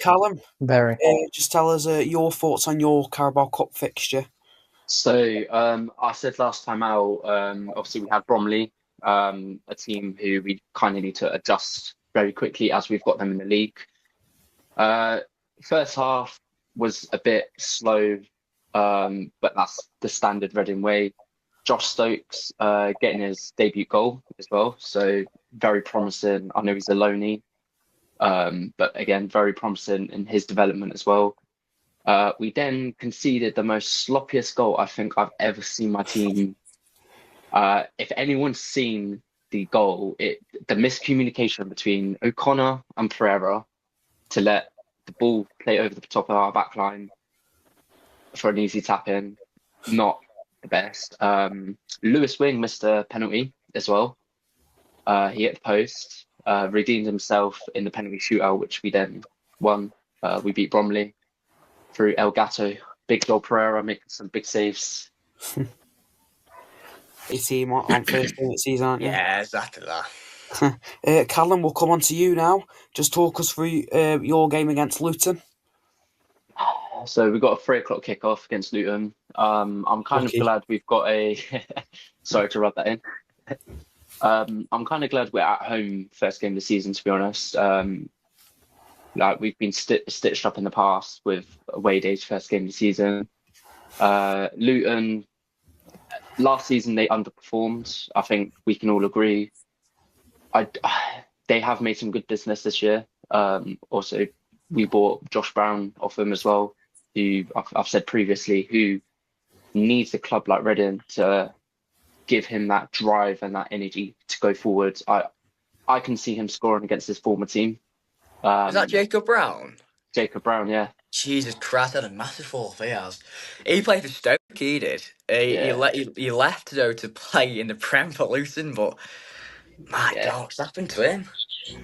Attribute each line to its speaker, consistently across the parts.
Speaker 1: Callum,
Speaker 2: Very.
Speaker 1: just tell us your thoughts on your Carabao Cup fixture.
Speaker 3: I said last time out, obviously we had Bromley, a team who we kind of need to adjust very quickly as we've got them in the league. Uh, First half was a bit slow, but that's the standard Reading way. Josh Stokes getting his debut goal as well, so very promising. I know he's a loanee, but again, very promising in his development as well. We then conceded the most sloppiest goal I think I've ever seen my team. If anyone's seen the goal, the miscommunication between O'Connor and Pereira to let the ball play over the top of our back line for an easy tap in, not the best. Lewis Wing missed a penalty as well. He hit the post, redeemed himself in the penalty shootout, which we then won. We beat Bromley through El Gato. Big Joel Pereira making some big saves.
Speaker 1: Your team on first game of the season, aren't you?
Speaker 2: Yeah, exactly that.
Speaker 1: Callum, we'll come on to you now. Just talk us through your game against Luton.
Speaker 3: So we got a 3 o'clock kickoff against Luton. I'm kind of glad we've got a. Sorry to rub that in. I'm kind of glad we're at home first game of the season. To be honest, like we've been stitched up in the past with away days first game of the season. Luton last season they underperformed. I think we can all agree. They have made some good business this year. Also, we bought Josh Brown off them as well, who I've said previously, who needs a club like Reading to give him that drive and that energy to go forward. I can see him scoring against his former team.
Speaker 2: Is that Jacob Brown?
Speaker 3: Jacob Brown, yeah.
Speaker 2: Jesus Christ, that had a massive fall he has. He played for Stoke, he did. He left though to play in the Prem for Luton, but my God, what's happened to him?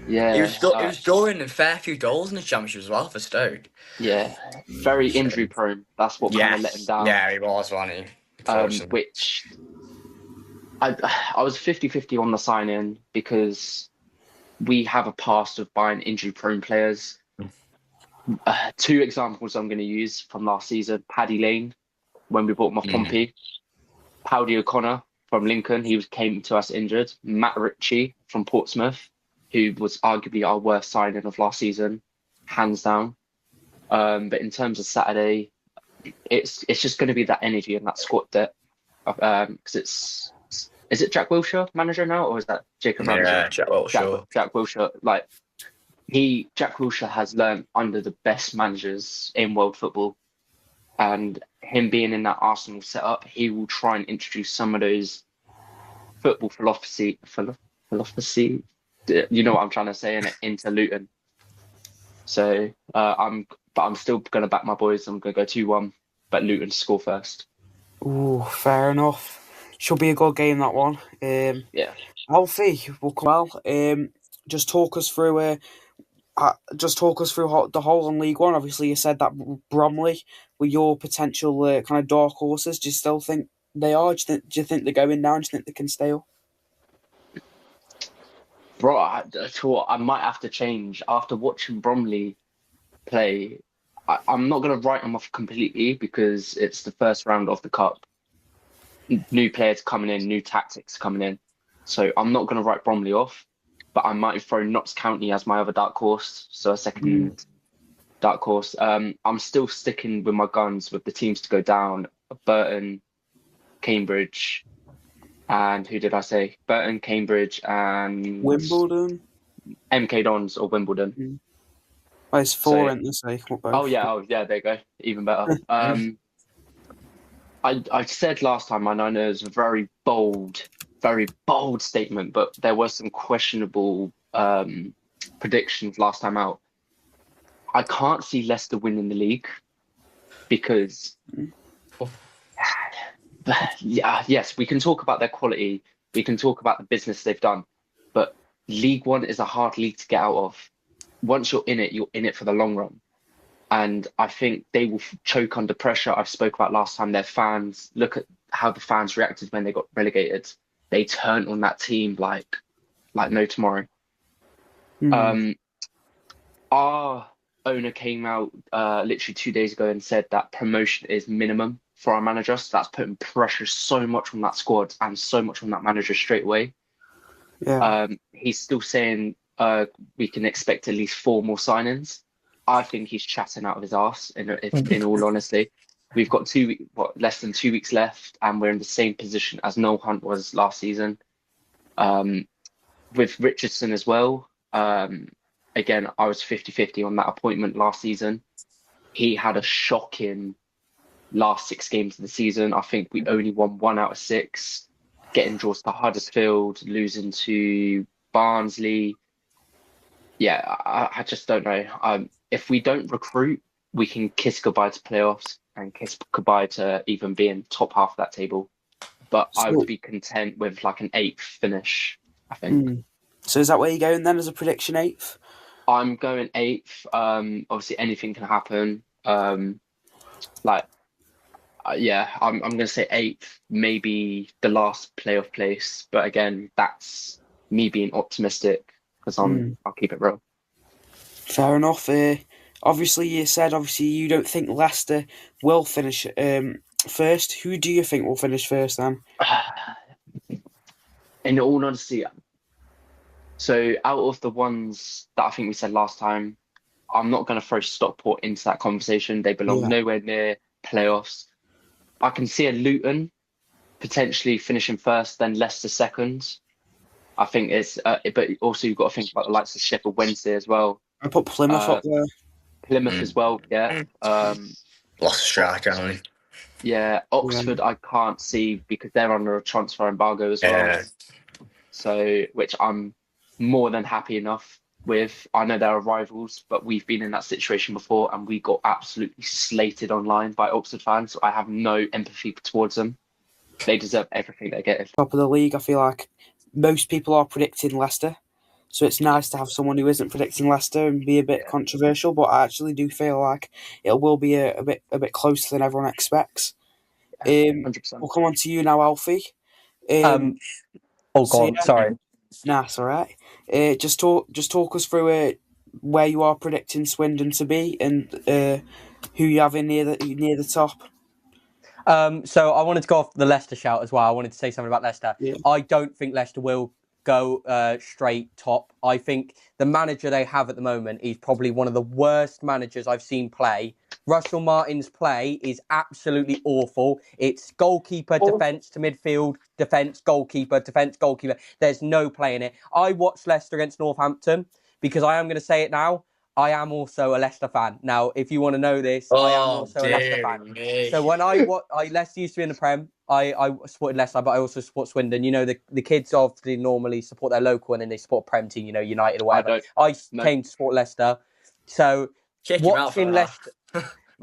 Speaker 3: Yeah.
Speaker 2: He was scoring a fair few goals in the Championship as well for Stoke.
Speaker 3: Yeah, very injury prone. That's what kind of let him down.
Speaker 2: Yeah, he was, wasn't he?
Speaker 3: Which I was 50-50 on the sign-in because we have a past of buying injury-prone players. 2 examples I'm going to use from last season: Paddy Lane, when we bought him off Pompey; Powdy O'Connor from Lincoln, came to us injured; Matt Ritchie from Portsmouth, who was arguably our worst signing of last season, hands down. But in terms of Saturday, it's just going to be that energy and that squad depth. Because is it Jack Wilshere manager now, or is that Jacob Ramsey?
Speaker 2: Yeah, Jack Wilshere.
Speaker 3: Jack Wilshere, Jack Wilshere has learned under the best managers in world football, and him being in that Arsenal setup, he will try and introduce some of those football philosophy. You know what I'm trying to say, into Luton. So I'm still going to back my boys. I'm going to go 2-1, but Luton score first.
Speaker 1: Ooh, fair enough. Should be a good game, that one.
Speaker 3: Yeah.
Speaker 1: Alfie, will come well. Just talk us through the whole in League One. Obviously, you said that Bromley were your potential kind of dark horses. Do you still think they are? Do you think they're going down? Do you think they can stay up?
Speaker 3: Bro, I might have to change after watching Bromley play. I'm not going to write them off completely because it's the first round of the cup. New players coming in, new tactics coming in. So I'm not going to write Bromley off, but I might throw Notts County as my other dark horse. So a second dark horse. I'm still sticking with my guns with the teams to go down: Burton, Cambridge, and who did I say? Burton, Cambridge, and
Speaker 1: Wimbledon.
Speaker 3: MK Dons or Wimbledon.
Speaker 1: Oh, it's 4 in this week.
Speaker 3: Oh yeah, there you go. Even better. I said last time, I know it was a very bold statement, but there were some questionable predictions last time out. I can't see Leicester winning the league because, yes, we can talk about their quality, we can talk about the business they've done, but League One is a hard league to get out of. Once you're in it for the long run. And I think they will choke under pressure. I spoke about last time, their fans. Look at how the fans reacted when they got relegated. They turned on that team like no tomorrow. Our owner came out literally 2 days ago and said that promotion is minimum for our manager. So that's putting pressure so much on that squad and so much on that manager straight away.
Speaker 1: Yeah.
Speaker 3: He's still saying we can expect at least 4 more signings. I think he's chatting out of his arse, in all honesty. We've got less than 2 weeks left, and we're in the same position as Noel Hunt was last season. With Richardson as well. Again, I was 50-50 on that appointment last season. He had a shocking last 6 games of the season. I think we only won 1 out of 6, getting draws to Huddersfield, losing to Barnsley. Yeah, I just don't know. If we don't recruit, we can kiss goodbye to playoffs and kiss goodbye to even being top half of that table. But I would be content with like an 8th finish, I think.
Speaker 1: So is that where you're going then as a prediction, 8th?
Speaker 3: I'm going 8th. Obviously anything can happen. I'm going to say 8th, maybe the last playoff place. But again, that's me being optimistic because I'll keep it real.
Speaker 1: Fair enough. Obviously you don't think Leicester will finish first. Who do you think will finish first then?
Speaker 3: In all honesty, so out of the ones that I think we said last time, I'm not going to throw Stockport into that conversation. They belong nowhere near playoffs. I can see a Luton potentially finishing first, then Leicester second. I think it's, but also you've got to think about the likes of Sheffield Wednesday as well.
Speaker 1: I put Plymouth up there.
Speaker 3: Plymouth as well, yeah.
Speaker 2: Lost a striker, haven't we?
Speaker 3: Yeah, Oxford I can't see because they're under a transfer embargo as well. So, which I'm more than happy enough with. I know they're rivals, but we've been in that situation before and we got absolutely slated online by Oxford fans. So I have no empathy towards them. They deserve everything they're getting.
Speaker 1: Top of the league, I feel like most people are predicting Leicester. So it's nice to have someone who isn't predicting Leicester and be a bit controversial, but I actually do feel like it will be a bit closer than everyone expects.
Speaker 3: 100%.
Speaker 1: We'll come on to you now, Alfie.
Speaker 4: Go on. Sorry.
Speaker 1: Nah, it's all right. Just talk us through where you are predicting Swindon to be and who you have in near the top.
Speaker 4: So I wanted to go off the Leicester shout as well. I wanted to say something about Leicester.
Speaker 1: Yeah.
Speaker 4: I don't think Leicester will go straight top. I think the manager they have at the moment is probably one of the worst managers I've seen play. Russell Martin's play is absolutely awful. It's goalkeeper, defence to midfield, defence, goalkeeper, defence, goalkeeper. There's no play in it. I watched Leicester against Northampton because I am going to say it now. I am also a Leicester fan. Now, if you want to know this, I am also a Leicester fan. So when Leicester used to be in the Prem, I supported Leicester, but I also support Swindon. You know, the kids obviously normally support their local and then they support Prem team, you know, United or whatever. I came to support Leicester. So watching Leicester...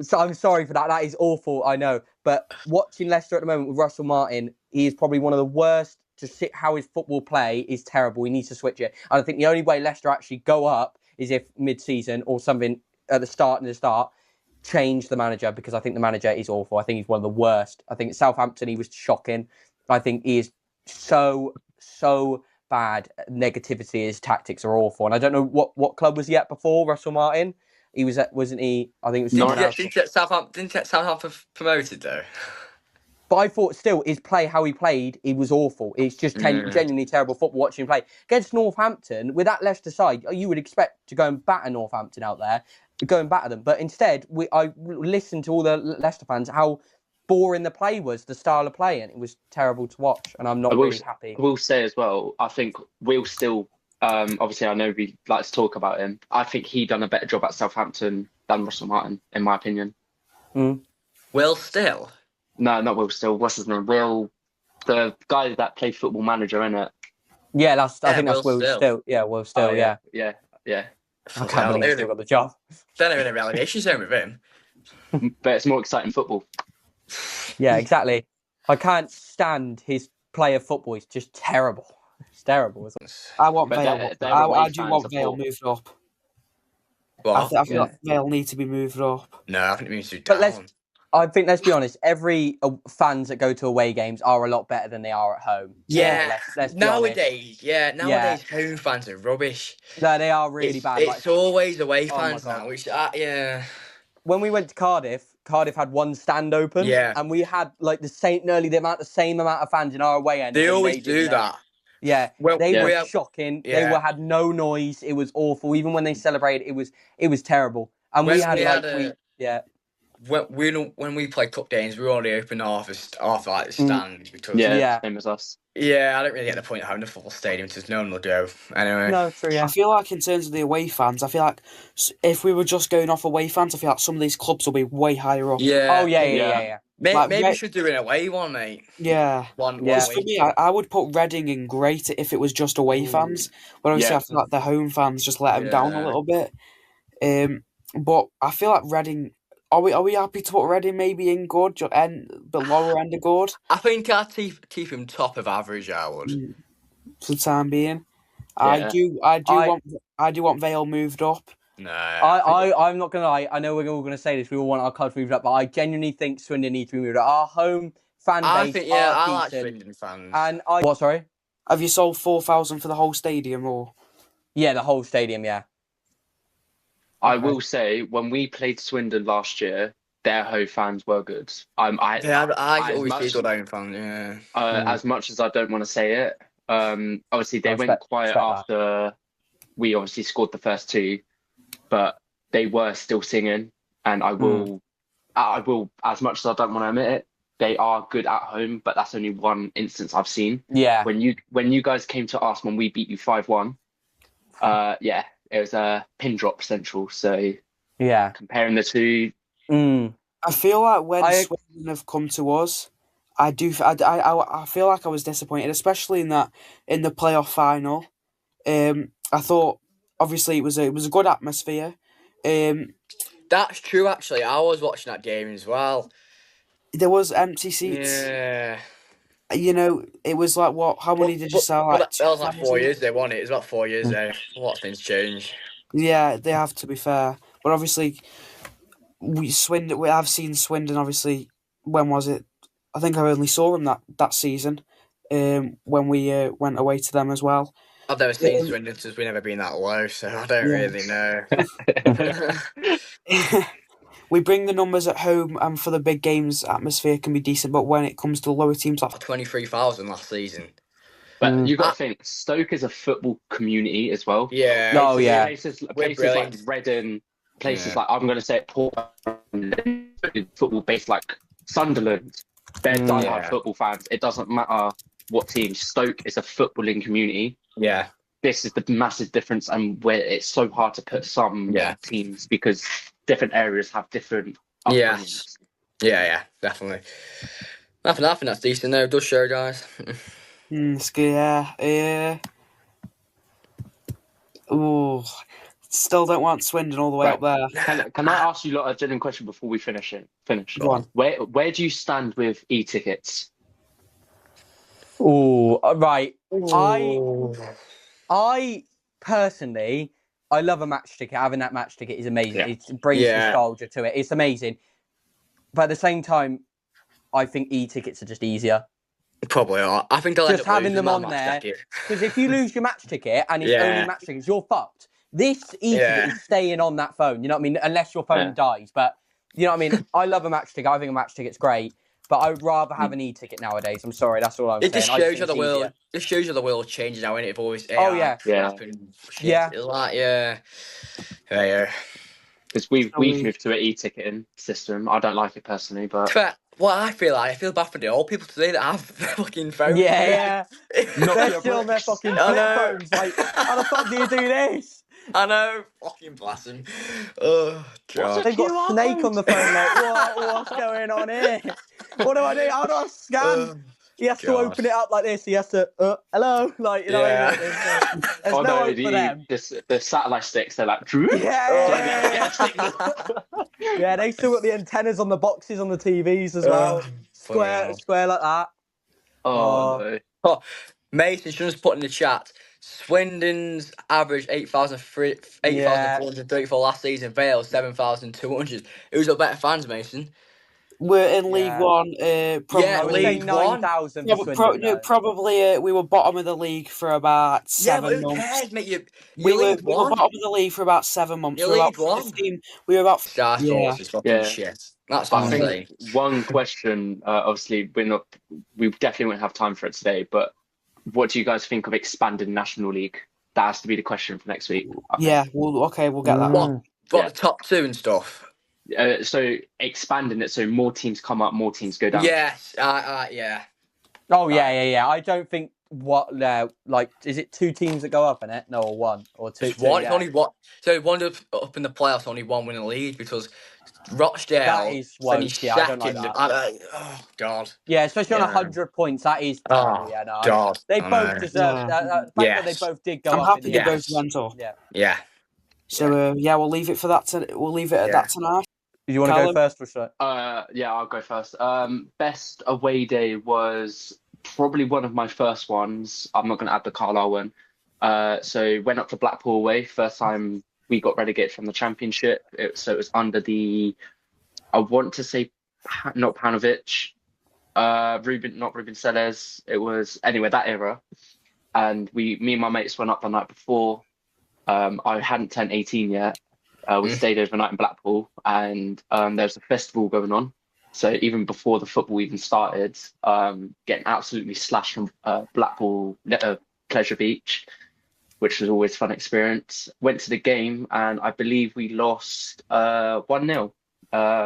Speaker 4: So I'm sorry for that. That is awful, I know. But watching Leicester at the moment with Russell Martin, he is probably one of the worst. To see how his football play is terrible. He needs to switch it. And I think the only way Leicester actually go up is if mid-season or something at the start change the manager, because I think the manager is awful. I think he's one of the worst. I think at Southampton he was shocking. I think he is so bad. Negativity, his tactics are awful. And I don't know what club was he at before, Russell Martin? He was at, wasn't he? I think it was.
Speaker 2: Didn't get Southampton promoted though?
Speaker 4: But I thought still his play, how he played, he was awful. It's just genuinely terrible football watching him play. Against Northampton, with that Leicester side, you would expect to go and batter Northampton out there, go and batter them. But instead, I listened to all the Leicester fans, how boring the play was, the style of play, and it was terrible to watch. And I'm not really happy.
Speaker 3: I will say as well, I think Will still, obviously I know we like to talk about him. I think he done a better job at Southampton than Russell Martin, in my opinion.
Speaker 2: Will Still?
Speaker 3: No, not Will Still. What's his name? Will, the guy that played Football Manager, innit?
Speaker 4: Yeah, I think that's Will Still. Yeah, Will Still.
Speaker 3: Oh, yeah.
Speaker 4: I can't believe he still got the job.
Speaker 2: They're not in a relegation zone with him.
Speaker 3: But it's more exciting football.
Speaker 4: Yeah, exactly. I can't stand his play of football. It's just terrible. It's terrible, isn't it?
Speaker 1: I want Vale. I do want Vale moved up.
Speaker 2: What?
Speaker 1: I feel like Vale need to be moved up.
Speaker 2: No, I think it needs to be down.
Speaker 4: I think, let's be honest, every fans that go to away games are a lot better than they are at home.
Speaker 2: Yeah,
Speaker 4: Let's be honest.
Speaker 2: nowadays home fans are rubbish.
Speaker 4: No, they are really bad.
Speaker 2: It's always away
Speaker 4: Oh my
Speaker 2: fans
Speaker 4: God.
Speaker 2: now, which
Speaker 4: When we went to Cardiff had one stand open, and we had like the same amount of fans in our away end.
Speaker 2: They
Speaker 4: than
Speaker 2: always
Speaker 4: did
Speaker 2: do
Speaker 4: in
Speaker 2: that.
Speaker 4: Yeah,
Speaker 2: Well,
Speaker 4: they were
Speaker 2: yeah.
Speaker 4: shocking.
Speaker 2: Yeah.
Speaker 4: They had no noise. It was awful. Even when they celebrated, it was terrible. And
Speaker 2: When
Speaker 4: we had
Speaker 2: we
Speaker 4: like
Speaker 2: had when we played cup games, we only opened half like the stand because
Speaker 3: same as us.
Speaker 2: I don't really get the point of having a full stadium because no one will do. Anyway,
Speaker 4: no, true. Yeah,
Speaker 1: I feel like in terms of the away fans, I feel like if we were just going off away fans, I feel like some of these clubs will be way higher up.
Speaker 2: yeah.
Speaker 4: Oh yeah.
Speaker 2: Maybe we should do an away one, mate.
Speaker 1: Yeah.
Speaker 2: One
Speaker 1: Because for me, I would put Reading in great if it was just away fans. But obviously, I feel like the home fans just let them down a little bit. But I feel like Reading. Are we happy to put Reading maybe in good and the lower end of good?
Speaker 2: I think I'd keep him top of average. I would
Speaker 1: for the time being.
Speaker 2: Yeah.
Speaker 1: I do want Vale moved up.
Speaker 2: No,
Speaker 4: I'm not gonna lie. I know we're all gonna say this. We all want our clubs moved up, but I genuinely think Swindon needs to be moved up. Our home fan base
Speaker 2: I
Speaker 4: are
Speaker 2: like
Speaker 4: decent.
Speaker 2: Swindon fans.
Speaker 4: And what? Sorry.
Speaker 1: Have you sold 4,000 for the whole stadium or?
Speaker 4: Yeah, the whole stadium. Yeah.
Speaker 3: I will say, when we played Swindon last year, their home fans were good. I
Speaker 2: always see good home fans. Yeah.
Speaker 3: As much as I don't want to say it, obviously they went quiet after we obviously scored the first two, but they were still singing. And I will, as much as I don't want to admit it, they are good at home. But that's only one instance I've seen.
Speaker 4: Yeah.
Speaker 3: When you guys came to us when we beat you 5-1, it was a pin drop central. So
Speaker 4: yeah,
Speaker 3: comparing the two,
Speaker 1: I feel like when Swindon have come to us, I feel like I was disappointed, especially in the playoff final. I thought obviously it was a good atmosphere.
Speaker 2: That's true. Actually, I was watching that game as well.
Speaker 1: There was empty seats.
Speaker 2: Yeah.
Speaker 1: You know, it was like what? How many did you sell? Like
Speaker 2: that was like 4 years they won it. It was about 4 years there. A lot of things changed.
Speaker 1: Yeah, they have, to be fair. But obviously, I've seen Swindon. Obviously, when was it? I think I only saw them that season. When we went away to them as well.
Speaker 2: I've never seen Swindon since we've never been that low, so I don't really know.
Speaker 1: We bring the numbers at home, and for the big games, atmosphere can be decent. But when it comes to lower teams, like
Speaker 2: 23,000 last season.
Speaker 3: But you got to think, Stoke is a football community as well.
Speaker 2: Yeah.
Speaker 3: Places like Reading, places like, I'm going to say it, Portland, football based like Sunderland. They're diehard football fans. It doesn't matter what team. Stoke is a footballing community.
Speaker 2: Yeah.
Speaker 3: This is the massive difference, and where it's so hard to put some teams because different areas have different upbringings.
Speaker 2: Yeah, definitely. I think that's decent though. It does show, guys.
Speaker 1: Yeah. Oh, still don't want Swindon all the way up there.
Speaker 3: Can I ask you lot a genuine question before we finish?
Speaker 1: Go on.
Speaker 3: Where do you stand with e-tickets?
Speaker 4: Oh, right. I personally, I love a match ticket. Having that match ticket is amazing.
Speaker 3: Yeah.
Speaker 4: It brings nostalgia to it. It's amazing. But at the same time, I think e-tickets are just easier.
Speaker 2: Probably are. I think I'll
Speaker 4: just having them on there. Because if you lose your match ticket and it's only match tickets, you're fucked. This e-ticket is staying on that phone. You know what I mean? Unless your phone dies. But you know what I mean? I love a match ticket. I think a match ticket's great. But I would rather have an e-ticket nowadays. I'm sorry, that's all I'm saying.
Speaker 2: It just shows you the world. It shows you the world changing now, and it always. It's like
Speaker 3: Because we've moved to an e-ticketing system. I don't like it personally, but
Speaker 2: what I feel bad for the old people today that have fucking phones.
Speaker 4: Yeah. They're still on their fucking phones. Like, how the fuck do you do this?
Speaker 2: I know, fucking blast them. Oh, God.
Speaker 4: They've got Snake on the phone, like, what's going on here? What do I do? How do I scan? He has to open it up like this. He has to, hello? Like, you know what I mean? There's no hope for them.
Speaker 3: The satellite sticks, they're like,
Speaker 4: yeah, they still got the antennas on the boxes on the TVs as well. Square like that.
Speaker 3: No.
Speaker 2: Mason just put in the chat, Swindon's average 8,434 last season, Vale 7,200. Who's got better fans, Mason?
Speaker 1: We're in League
Speaker 4: Yeah.
Speaker 1: One. Probably,
Speaker 2: Yeah,
Speaker 4: I would say
Speaker 2: League One.
Speaker 4: 9,000 for Swindon.
Speaker 1: no, probably we were bottom of the league for about
Speaker 2: Yeah, but
Speaker 1: 7
Speaker 2: who
Speaker 1: months.
Speaker 2: cares, mate? You
Speaker 1: We were
Speaker 2: League One.
Speaker 1: bottom of the league for about 7 months.
Speaker 2: You're
Speaker 1: We were about
Speaker 2: League One.
Speaker 1: 15. We were about
Speaker 2: Star Sports is fucking
Speaker 3: Yeah.
Speaker 2: shit. That's
Speaker 3: I
Speaker 2: what I'm
Speaker 3: think
Speaker 2: saying.
Speaker 3: one question, obviously, we definitely won't have time for it today, but what do you guys think of expanding National League? That has to be the question for next week. I think.
Speaker 1: Yeah. We'll get that.
Speaker 2: What
Speaker 3: Yeah.
Speaker 2: the top two and stuff?
Speaker 3: So expanding it so more teams come up, more teams go down.
Speaker 2: Yes, yeah.
Speaker 4: Oh yeah. I don't think is it 2 teams that go up in it? No, or 1 or 2.
Speaker 2: It's one.
Speaker 4: Yeah.
Speaker 2: It's only one. So one up in the playoffs, only one win the league because Rochdale
Speaker 4: That is
Speaker 2: finished
Speaker 4: woke. Yeah, I don't like
Speaker 2: second.
Speaker 4: that.
Speaker 2: Oh God.
Speaker 4: Yeah, especially on
Speaker 2: Yeah.
Speaker 4: 100 points. That is
Speaker 2: Oh
Speaker 4: terrible. Yeah, no.
Speaker 2: God.
Speaker 4: They
Speaker 2: I
Speaker 4: both
Speaker 2: know.
Speaker 4: deserve
Speaker 1: Yeah.
Speaker 4: that. The fact that they
Speaker 2: Yes.
Speaker 4: both did go
Speaker 1: I'm
Speaker 4: up
Speaker 1: happy
Speaker 4: in the
Speaker 1: they
Speaker 4: end.
Speaker 1: both went up.
Speaker 4: Yeah.
Speaker 2: Yeah.
Speaker 1: So we'll leave it for that. We'll leave it at that tonight.
Speaker 4: Do you want to go
Speaker 1: Callum?
Speaker 4: first, or should
Speaker 3: Yeah, I'll go first. Best away day was probably one of my first ones. I'm not going to add the Carlisle one. So went up to Blackpool away. First time we got relegated from the Championship. So it was under I want to say not Panovic, not Ruben Sellers. It was anyway that era. And me and my mates went up the night before. I hadn't turned 18 yet. We stayed overnight in Blackpool, and there was a festival going on. So even before the football even started, getting absolutely slashed from Blackpool Pleasure Beach, which was always a fun experience. Went to the game, and I believe we lost 1-0.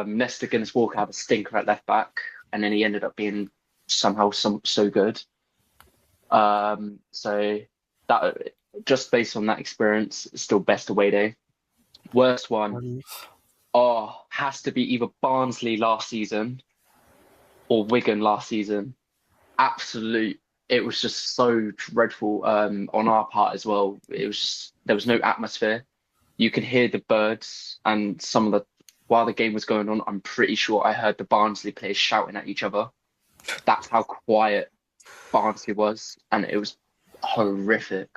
Speaker 3: Nesta Guinness-Walker had a stinker at left back, and then he ended up being somehow so good. So that, just based on that experience, still best away day. Worst one, has to be either Barnsley last season or Wigan last season. It was just so dreadful on our part as well. There was no atmosphere. You could hear the birds, and while the game was going on, I'm pretty sure I heard the Barnsley players shouting at each other. That's how quiet Barnsley was, and it was horrific.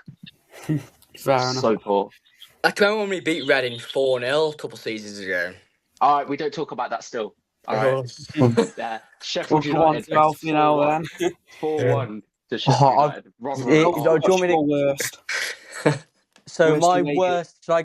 Speaker 1: Fair enough.
Speaker 3: So poor.
Speaker 2: I can remember when we beat Reading 4-0 a couple seasons ago.
Speaker 3: All right, we don't talk about that still. All right. Yeah, Sheffield
Speaker 1: We'll go on
Speaker 3: United.
Speaker 1: to Alfie now then.
Speaker 3: 4-1 to Sheffield United.
Speaker 4: do you want me to-
Speaker 1: Worst.
Speaker 4: So
Speaker 1: Worst
Speaker 4: my
Speaker 1: away day.
Speaker 4: worst. Should I